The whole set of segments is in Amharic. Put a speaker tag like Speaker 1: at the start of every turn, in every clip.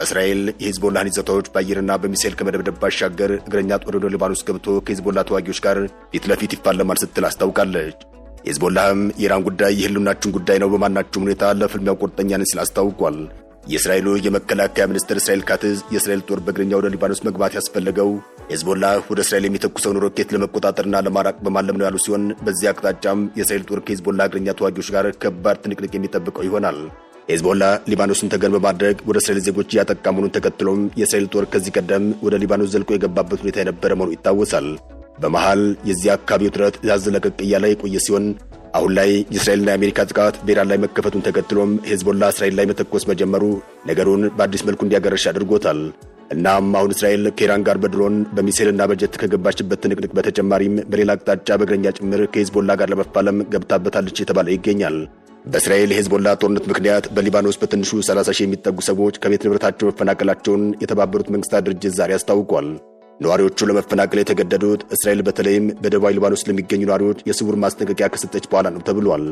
Speaker 1: እስራኤል የሂዝቦላህን ይዞታዎች በአየርና በሚሳኤል ከመደብደብ ባሻገር እግረኛ ጦር ወደ ሊባኖስ ገብቶ ከሂዝቦላ ተዋጊዎች ጋር ፊት ለፊት ይፋለማል ስትል አስታውቃለች። ሂዝቦላህም የኢራን ጉዳይ የህልውናችን ጉዳይ ነው፣ በማናቸውም ሁኔታ ለፍልሚያው ቁርጠኛ ነን ሲል አስታውቋል። የእስራኤሉ የመከላከያ ሚኒስትር እስራኤል ካትዝ የእስራኤል ጦር በእግረኛ ወደ ሊባኖስ መግባት ያስፈለገው ሂዝቦላህ ወደ እስራኤል የሚተኩሰውን ሮኬት ለመቆጣጠርና ለማራቅ በማለም ነው ያሉ ሲሆን በዚህ አቅጣጫም የእስራኤል ጦር ከሂዝቦላ እግረኛ ተዋጊዎች ጋር ከባድ ትንቅንቅ የሚጠብቀው ይሆናል። ሂዝቦላ ሊባኖስን ተገን በማድረግ ወደ እስራኤል ዜጎች እያጠቃ መሆኑን ተከትሎም የእስራኤል ጦር ከዚህ ቀደም ወደ ሊባኖስ ዘልቆ የገባበት ሁኔታ የነበረ መሆኑ ይታወሳል። በመሃል የዚህ አካባቢ ውጥረት ያዝለቀቅ እያለ የቆየ ሲሆን አሁን ላይ የእስራኤልና የአሜሪካ ጥቃት በኢራን ላይ መከፈቱን ተከትሎም ሂዝቦላ እስራኤል ላይ መተኮስ መጀመሩ ነገሩን በአዲስ መልኩ እንዲያገረሽ አድርጎታል። እናም አሁን እስራኤል ከኢራን ጋር በድሮን በሚሳኤልና በጀት ከገባችበት ትንቅንቅ በተጨማሪም በሌላ አቅጣጫ በእግረኛ ጭምር ከሂዝቦላ ጋር ለመፋለም ገብታበታለች የተባለ ይገኛል። በእስራኤል የሂዝቦላ ጦርነት ምክንያት በሊባኖስ በትንሹ 30 ሺህ የሚጠጉ ሰዎች ከቤት ንብረታቸው መፈናቀላቸውን የተባበሩት መንግስታት ድርጅት ዛሬ አስታውቋል። ነዋሪዎቹ ለመፈናቀል የተገደዱት እስራኤል በተለይም በደቡባዊ ሊባኖስ ለሚገኙ ነዋሪዎች የስውር ማስጠንቀቂያ ከሰጠች በኋላ ነው ተብሏል።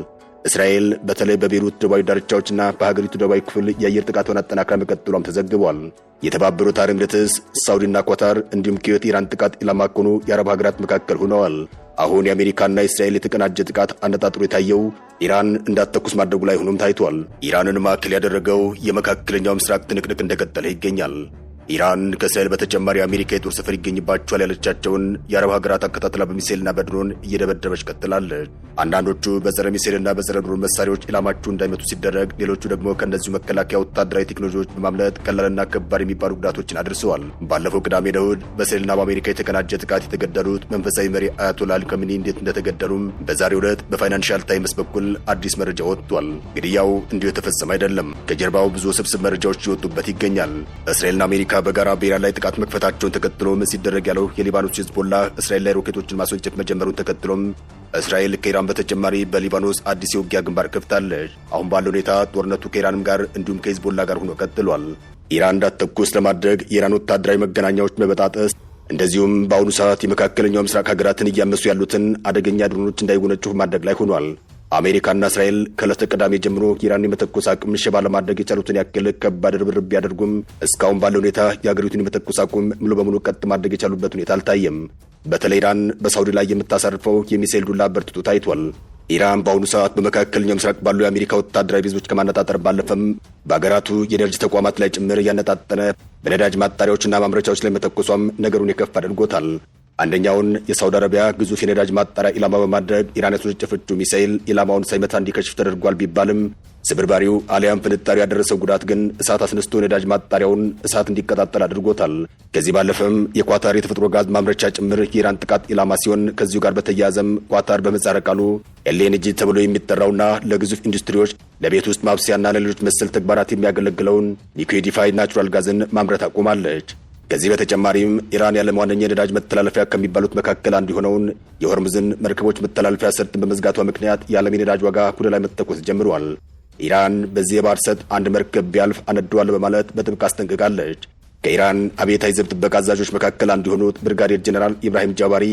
Speaker 1: እስራኤል በተለይ በቤይሩት ደቡባዊ ዳርቻዎችና በሀገሪቱ ደቡባዊ ክፍል የአየር ጥቃቷን አጠናክራ መቀጠሏም ተዘግቧል። የተባበሩት አረብ ኤሚሬትስ፣ ሳውዲና ኳታር እንዲሁም ኩዌት ኢራን ጥቃት ኢላማ ከሆኑ የአረብ ሀገራት መካከል ሆነዋል። አሁን የአሜሪካና እስራኤል የተቀናጀ ጥቃት አነጣጥሮ የታየው ኢራን እንዳትተኩስ ማድረጉ ላይ ሆኖም ታይቷል። ኢራንን ማዕከል ያደረገው የመካከለኛው ምስራቅ ትንቅንቅ እንደቀጠለ ይገኛል። ኢራን ከእስራኤል በተጨማሪ አሜሪካ የጦር ሰፈር ይገኝባቸዋል ያለቻቸውን የአረብ ሀገራት አከታትላ በሚሳኤልና በድሮን እየደበደበች ቀጥላለች። አንዳንዶቹ በጸረ ሚሳኤልና በጸረ ድሮን መሳሪያዎች ኢላማቸው እንዳይመቱ ሲደረግ፣ ሌሎቹ ደግሞ ከእነዚሁ መከላከያ ወታደራዊ ቴክኖሎጂዎች በማምለጥ ቀላልና ከባድ የሚባሉ ጉዳቶችን አድርሰዋል። ባለፈው ቅዳሜ እሁድ በእስራኤልና በአሜሪካ የተቀናጀ ጥቃት የተገደሉት መንፈሳዊ መሪ አያቶላ አሊ ካሚኒ እንዴት እንደተገደሉም በዛሬው ዕለት በፋይናንሻል ታይምስ በኩል አዲስ መረጃ ወጥቷል። ግድያው እንዲሁ የተፈጸመ አይደለም። ከጀርባው ብዙ ስብስብ መረጃዎች ይወጡበት ይገኛል። እስራኤልና አሜሪካ በጋራ በኢራን ላይ ጥቃት መክፈታቸውን ተከትሎም ሲደረግ ያለው የሊባኖስ ሂዝቦላ እስራኤል ላይ ሮኬቶችን ማስወንጨፍ መጀመሩን ተከትሎም እስራኤል ከኢራን በተጨማሪ በሊባኖስ አዲስ የውጊያ ግንባር ከፍታለች። አሁን ባለው ሁኔታ ጦርነቱ ከኢራንም ጋር እንዲሁም ከሂዝቦላ ጋር ሆኖ ቀጥሏል። ኢራን እንዳትተኩስ ለማድረግ የኢራን ወታደራዊ መገናኛዎች መበጣጠስ፣ እንደዚሁም በአሁኑ ሰዓት የመካከለኛው ምስራቅ ሀገራትን እያመሱ ያሉትን አደገኛ ድሮኖች እንዳይወነጭፉ ማድረግ ላይ ሆኗል። አሜሪካና እስራኤል ከዕለተ ቅዳሜ ጀምሮ ኢራን የመተኮስ አቅም ሽባ ለማድረግ የቻሉትን ያክል ከባድ ርብርብ ቢያደርጉም እስካሁን ባለው ሁኔታ የአገሪቱን የመተኮስ አቁም ሙሉ በሙሉ ቀጥ ማድረግ የቻሉበት ሁኔታ አልታየም። በተለይ ኢራን በሳውዲ ላይ የምታሳርፈው የሚሳኤል ዱላ በርትቶ ታይቷል። ኢራን በአሁኑ ሰዓት በመካከለኛው ምስራቅ ባሉ የአሜሪካ ወታደራዊ ቤዞች ከማነጣጠር ባለፈም በአገራቱ የኤነርጂ ተቋማት ላይ ጭምር እያነጣጠነ በነዳጅ ማጣሪያዎችና ማምረቻዎች ላይ መተኮሷም ነገሩን የከፍ አድርጎታል። አንደኛውን የሳውዲ አረቢያ ግዙፍ የነዳጅ ማጣሪያ ኢላማ በማድረግ ኢራን ያስወነጨፈችው ሚሳኤል ኢላማውን ሳይመታ እንዲከሽፍ ተደርጓል ቢባልም ስብርባሪው አሊያም ፍንጣሪው ያደረሰው ጉዳት ግን እሳት አስነስቶ ነዳጅ ማጣሪያውን እሳት እንዲቀጣጠል አድርጎታል። ከዚህ ባለፈም የኳታር የተፈጥሮ ጋዝ ማምረቻ ጭምር የኢራን ጥቃት ኢላማ ሲሆን ከዚሁ ጋር በተያያዘም ኳታር በምህጻረ ቃሉ ኤልኤንጂ ተብሎ የሚጠራውና ለግዙፍ ኢንዱስትሪዎች ለቤት ውስጥ ማብሰያና ለሌሎች መሰል ተግባራት የሚያገለግለውን ሊኩዊዲፋይድ ናቹራል ጋዝን ማምረት አቁማለች። ከዚህ በተጨማሪም ኢራን የዓለም ዋነኛ የነዳጅ መተላለፊያ ከሚባሉት መካከል አንዱ የሆነውን የሆርሙዝን መርከቦች መተላለፊያ ሰርጥን በመዝጋቷ ምክንያት የዓለም የነዳጅ ዋጋ ወደ ላይ መተኮስ ጀምሯል። ኢራን በዚህ የባህር ሰርጥ አንድ መርከብ ቢያልፍ አነደዋለሁ በማለት በጥብቅ አስጠንቅቃለች። ከኢራን አብዮታዊ ዘብ ጥበቃ አዛዦች መካከል አንዱ የሆኑት ብርጋዴር ጄኔራል ኢብራሂም ጃባሪ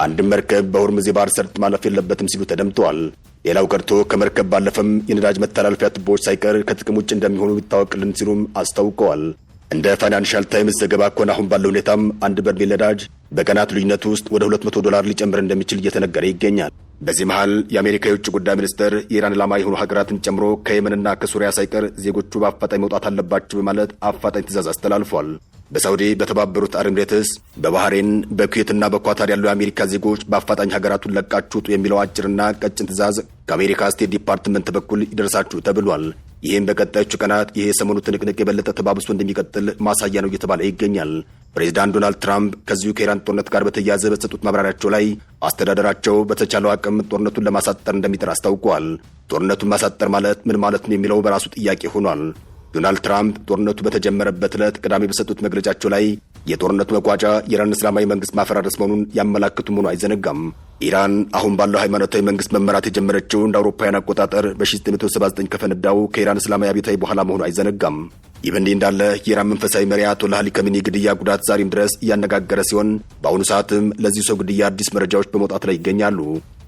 Speaker 1: አንድም መርከብ በሆርሙዝ የባህር ሰርጥ ማለፍ የለበትም ሲሉ ተደምጠዋል። ሌላው ቀርቶ ከመርከብ ባለፈም የነዳጅ መተላለፊያ ቱቦዎች ሳይቀር ከጥቅም ውጭ እንደሚሆኑ ይታወቅልን ሲሉም አስታውቀዋል። እንደ ፋይናንሻል ታይምስ ዘገባ ከሆነ አሁን ባለው ሁኔታም አንድ በርሜል ነዳጅ በቀናት ልዩነት ውስጥ ወደ $200 ሊጨምር እንደሚችል እየተነገረ ይገኛል። በዚህ መሃል የአሜሪካ የውጭ ጉዳይ ሚኒስትር የኢራን ዓላማ የሆኑ ሀገራትን ጨምሮ ከየመንና ከሱሪያ ሳይቀር ዜጎቹ በአፋጣኝ መውጣት አለባቸው በማለት አፋጣኝ ትዕዛዝ አስተላልፏል። በሳውዲ፣ በተባበሩት አረብ ኤሚሬትስ፣ በባህሬን፣ በኩዌትና በኳታር ያሉ የአሜሪካ ዜጎች በአፋጣኝ ሀገራቱን ለቃችሁ ውጡ የሚለው አጭርና ቀጭን ትዕዛዝ ከአሜሪካ ስቴት ዲፓርትመንት በኩል ይደርሳችሁ ተብሏል። ይህም በቀጣዮቹ ቀናት ይህ የሰሞኑ ትንቅንቅ የበለጠ ተባብሶ እንደሚቀጥል ማሳያ ነው እየተባለ ይገኛል። ፕሬዚዳንት ዶናልድ ትራምፕ ከዚሁ ከኢራን ጦርነት ጋር በተያያዘ በተሰጡት ማብራሪያቸው ላይ አስተዳደራቸው በተቻለው አቅም ጦርነቱን ለማሳጠር እንደሚጥር አስታውቀዋል። ጦርነቱን ማሳጠር ማለት ምን ማለት ነው የሚለው በራሱ ጥያቄ ሆኗል። ዶናልድ ትራምፕ ጦርነቱ በተጀመረበት ዕለት ቅዳሜ በሰጡት መግለጫቸው ላይ የጦርነቱ መቋጫ የኢራን እስላማዊ መንግስት ማፈራረስ መሆኑን ያመላክቱ መሆኑ አይዘነጋም። ኢራን አሁን ባለው ሃይማኖታዊ መንግስት መመራት የጀመረችው እንደ አውሮፓውያን አቆጣጠር በ1979 ከፈነዳው ከኢራን እስላማዊ አብዮታዊ በኋላ መሆኑ አይዘነጋም። ይህ በእንዲህ እንዳለ የኢራን መንፈሳዊ መሪ አያቶላህ አሊ ካሚኒ ግድያ ጉዳት ዛሬም ድረስ እያነጋገረ ሲሆን በአሁኑ ሰዓትም ለዚህ ሰው ግድያ አዲስ መረጃዎች በመውጣት ላይ ይገኛሉ።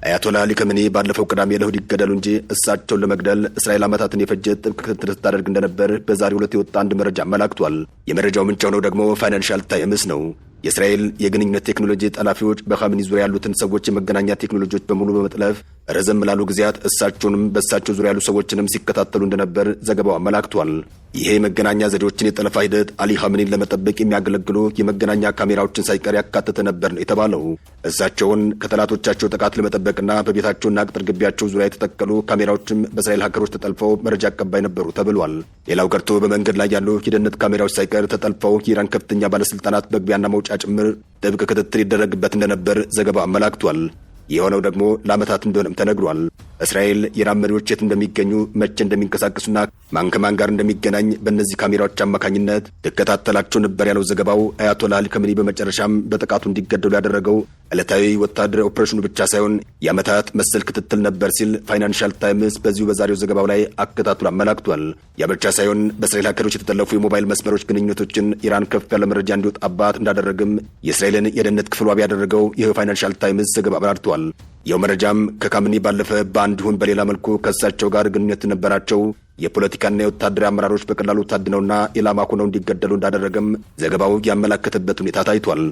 Speaker 1: አያቶላ አሊ ከሜኒ ባለፈው ቅዳሜ ለእሁድ ይገደሉ እንጂ እሳቸውን ለመግደል እስራኤል ዓመታትን የፈጀ ጥብቅ ክትትል ስታደርግ እንደነበር በዛሬው ዕለት የወጣ አንድ መረጃ አመላክቷል። የመረጃው ምንጭ ሆነው ደግሞ ፋይናንሻል ታይምስ ነው። የእስራኤል የግንኙነት ቴክኖሎጂ ጠላፊዎች በኻሜኒ ዙሪያ ያሉትን ሰዎች የመገናኛ ቴክኖሎጂዎች በሙሉ በመጥለፍ ረዘም ላሉ ጊዜያት እሳቸውንም በእሳቸው ዙሪያ ያሉ ሰዎችንም ሲከታተሉ እንደነበር ዘገባው አመላክቷል። ይሄ የመገናኛ ዘዴዎችን የጠለፋ ሂደት አሊ ኻሜኒን ለመጠበቅ የሚያገለግሉ የመገናኛ ካሜራዎችን ሳይቀር ያካተተ ነበር ነው የተባለው። እሳቸውን ከጠላቶቻቸው ጥቃት ለመጠበቅና በቤታቸውና ቅጥር ግቢያቸው ዙሪያ የተተከሉ ካሜራዎችም በእስራኤል ሀገሮች ተጠልፈው መረጃ አቀባይ ነበሩ ተብሏል። ሌላው ቀርቶ በመንገድ ላይ ያሉ የደህንነት ካሜራዎች ሳይቀር ተጠልፈው የኢራን ከፍተኛ ባለስልጣናት መግቢያና መውጫ ጭምር ጥብቅ ክትትል ይደረግበት እንደነበር ዘገባው አመላክቷል። የሆነው ደግሞ ለዓመታት እንደሆነም ተነግሯል። እስራኤል የኢራን መሪዎች የት እንደሚገኙ፣ መቼ እንደሚንቀሳቀሱና ማን ከማን ጋር እንደሚገናኝ በእነዚህ ካሜራዎች አማካኝነት ትከታተላቸው ነበር ያለው ዘገባው አያቶላ አሊ ኻሜኒ በመጨረሻም በጥቃቱ እንዲገደሉ ያደረገው ዕለታዊ ወታደራዊ ኦፕሬሽኑ ብቻ ሳይሆን የዓመታት መሰል ክትትል ነበር ሲል ፋይናንሻል ታይምስ በዚሁ በዛሬው ዘገባው ላይ አከታትሎ አመላክቷል። ያ ብቻ ሳይሆን በእስራኤል ሀገሮች የተጠለፉ የሞባይል መስመሮች ግንኙነቶችን ኢራን ከፍ ያለ መረጃ እንዲወጣባት እንዳደረግም የእስራኤልን የደህንነት ክፍል ዋቢ ያደረገው ይህ ፋይናንሻል ታይምስ ዘገባ አብራርቷል። ይኸው መረጃም ከኻሜኒ ባለፈ በአንድ ይሁን በሌላ መልኩ ከእሳቸው ጋር ግንኙነት ነበራቸው የፖለቲካና የወታደራዊ አመራሮች በቀላሉ ታድነውና ኢላማ ሆነው እንዲገደሉ እንዳደረገም ዘገባው ያመላከተበት ሁኔታ ታይቷል።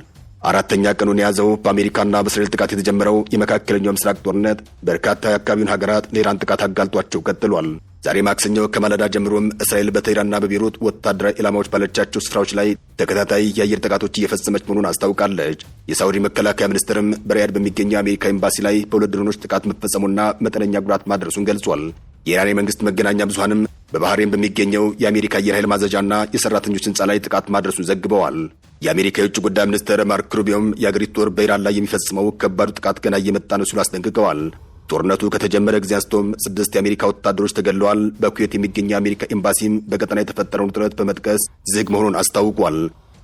Speaker 1: አራተኛ ቀኑን የያዘው በአሜሪካና በእስራኤል ጥቃት የተጀመረው የመካከለኛው ምስራቅ ጦርነት በርካታ የአካባቢውን ሀገራት ለኢራን ጥቃት አጋልጧቸው ቀጥሏል። ዛሬ ማክሰኞ ከማለዳ ጀምሮም እስራኤል በቴህራንና በቤይሩት ወታደራዊ ኢላማዎች ባለቻቸው ስፍራዎች ላይ ተከታታይ የአየር ጥቃቶች እየፈጸመች መሆኑን አስታውቃለች። የሳውዲ መከላከያ ሚኒስትርም በሪያድ በሚገኘው የአሜሪካ ኤምባሲ ላይ በሁለት ድሮኖች ጥቃት መፈጸሙና መጠነኛ ጉዳት ማድረሱን ገልጿል። የኢራን የመንግስት መገናኛ ብዙሃንም በባህሬን በሚገኘው የአሜሪካ አየር ኃይል ማዘዣና የሰራተኞች ህንፃ ላይ ጥቃት ማድረሱን ዘግበዋል። የአሜሪካ የውጭ ጉዳይ ሚኒስትር ማርክ ሩቢዮም የአገሪቱ ጦር በኢራን ላይ የሚፈጽመው ከባዱ ጥቃት ገና እየመጣ ነው ሲሉ አስጠንቅቀዋል። ጦርነቱ ከተጀመረ ጊዜ አንስቶም 6 የአሜሪካ ወታደሮች ተገድለዋል። በኩዌት የሚገኘው የአሜሪካ ኤምባሲም በቀጠና የተፈጠረውን ውጥረት በመጥቀስ ዝግ መሆኑን አስታውቋል።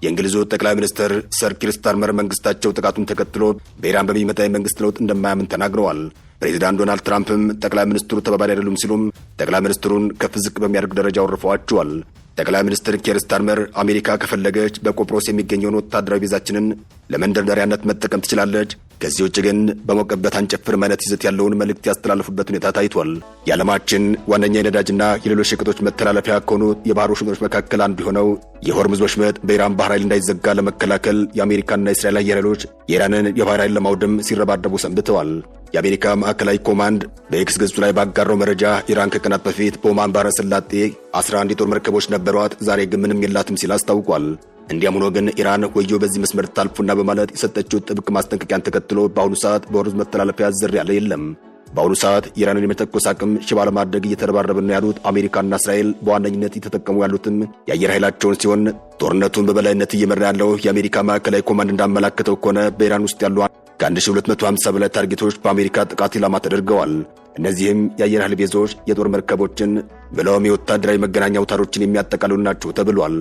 Speaker 1: የእንግሊዙ ጠቅላይ ሚኒስትር ሰር ኪር ስታርመር መንግስታቸው ጥቃቱን ተከትሎ በኢራን በሚመጣ የመንግስት ለውጥ እንደማያምን ተናግረዋል። ፕሬዚዳንት ዶናልድ ትራምፕም ጠቅላይ ሚኒስትሩ ተባባሪ አይደሉም ሲሉም ጠቅላይ ሚኒስትሩን ከፍ ዝቅ በሚያደርግ ደረጃ ወርፈዋቸዋል። ጠቅላይ ሚኒስትር ኪር ስታርመር አሜሪካ ከፈለገች በቆጵሮስ የሚገኘውን ወታደራዊ ቤዛችንን ለመንደርደሪያነት መጠቀም ትችላለች፣ ከዚህ ውጭ ግን በሞቀበት አንጨፍርም አይነት ይዘት ያለውን መልእክት ያስተላለፉበት ሁኔታ ታይቷል። የዓለማችን ዋነኛ የነዳጅና የሌሎች ሸቀጦች መተላለፊያ ከሆኑት የባህር ወሽመጦች መካከል አንዱ የሆነው የሆርሙዝ ወሽመጥ በኢራን ባህር ኃይል እንዳይዘጋ ለመከላከል የአሜሪካና የእስራኤል አየር ኃይሎች የኢራንን የባህር ኃይል ለማውደም ሲረባደቡ ሰንብተዋል። የአሜሪካ ማዕከላዊ ኮማንድ በኤክስ ገጹ ላይ ባጋራው መረጃ ኢራን ከቀናት በፊት በኦማን ባህረ ሰላጤ 11 የጦር መርከቦች ነበሯት፣ ዛሬ ግን ምንም የላትም ሲል አስታውቋል። እንዲያም ሆኖ ግን ኢራን ወዮ በዚህ መስመር ታልፉና በማለት የሰጠችው ጥብቅ ማስጠንቀቂያን ተከትሎ በአሁኑ ሰዓት በሆርሙዝ መተላለፊያ ዝር ያለ የለም። በአሁኑ ሰዓት ኢራንን የመተኮስ አቅም ሽባ ለማድረግ እየተረባረብን ነው ያሉት አሜሪካና እስራኤል በዋነኝነት እየተጠቀሙ ያሉትም የአየር ኃይላቸውን ሲሆን ጦርነቱን በበላይነት እየመራ ያለው የአሜሪካ ማዕከላዊ ኮማንድ እንዳመላከተው ከሆነ በኢራን ውስጥ ያሉ ከ1250 በላይ ታርጌቶች በአሜሪካ ጥቃት ኢላማ ተደርገዋል። እነዚህም የአየር ኃይል ቤዞች፣ የጦር መርከቦችን ብለውም የወታደራዊ መገናኛ አውታሮችን የሚያጠቃልሉ ናቸው ተብሏል።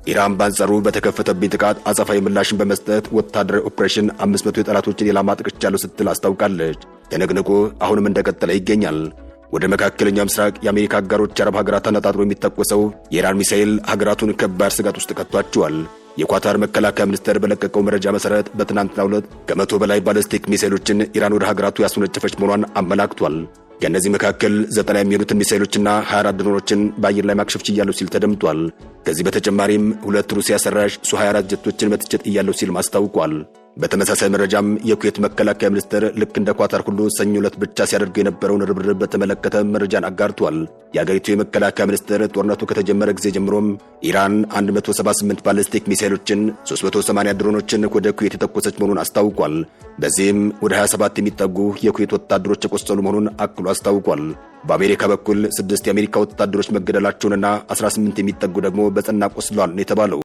Speaker 1: ኢራን በአንጻሩ በተከፈተብኝ ጥቃት አጸፋዊ ምላሽን በመስጠት ወታደራዊ ኦፕሬሽን 500 የጠላቶችን ኢላማ አጥቅቻለሁ ስትል አስታውቃለች። ትንቅንቁ አሁንም እንደቀጠለ ይገኛል። ወደ መካከለኛው ምስራቅ የአሜሪካ አጋሮች የአረብ ሀገራት አነጣጥሮ የሚተኮሰው የኢራን ሚሳኤል ሀገራቱን ከባድ ስጋት ውስጥ ከቷቸዋል። የኳታር መከላከያ ሚኒስቴር በለቀቀው መረጃ መሰረት በትናንትናው ዕለት ከ100 በላይ ባለስቲክ ሚሳኤሎችን ኢራን ወደ ሀገራቱ ያስወነጨፈች መሆኗን አመላክቷል። ከእነዚህ መካከል 90 የሚሆኑትን ሚሳኤሎችና 24 ድሮኖችን በአየር ላይ ማክሸፍ ችያለሁ ሲል ተደምጧል። ከዚህ በተጨማሪም 2 ሩሲያ ሰራሽ ሱ-24 ጀቶችን መትቸት እያለሁ ሲል አስታውቋል። በተመሳሳይ መረጃም የኩዌት መከላከያ ሚኒስቴር ልክ እንደ ኳታር ሁሉ ሰኞ ዕለት ብቻ ሲያደርጉ የነበረውን ርብርብ በተመለከተ መረጃን አጋርቷል። የአገሪቱ የመከላከያ ሚኒስቴር ጦርነቱ ከተጀመረ ጊዜ ጀምሮም ኢራን 178 ባሊስቲክ ሚሳኤሎችን፣ 380 ድሮኖችን ወደ ኩዌት የተኮሰች መሆኑን አስታውቋል። በዚህም ወደ 27 የሚጠጉ የኩዌት ወታደሮች የቆሰሉ መሆኑን አክሎ አስታውቋል። በአሜሪካ በኩል 6 የአሜሪካ ወታደሮች መገደላቸውንና 18 የሚጠጉ ደግሞ በጽና ቆስለዋል ነው የተባለው።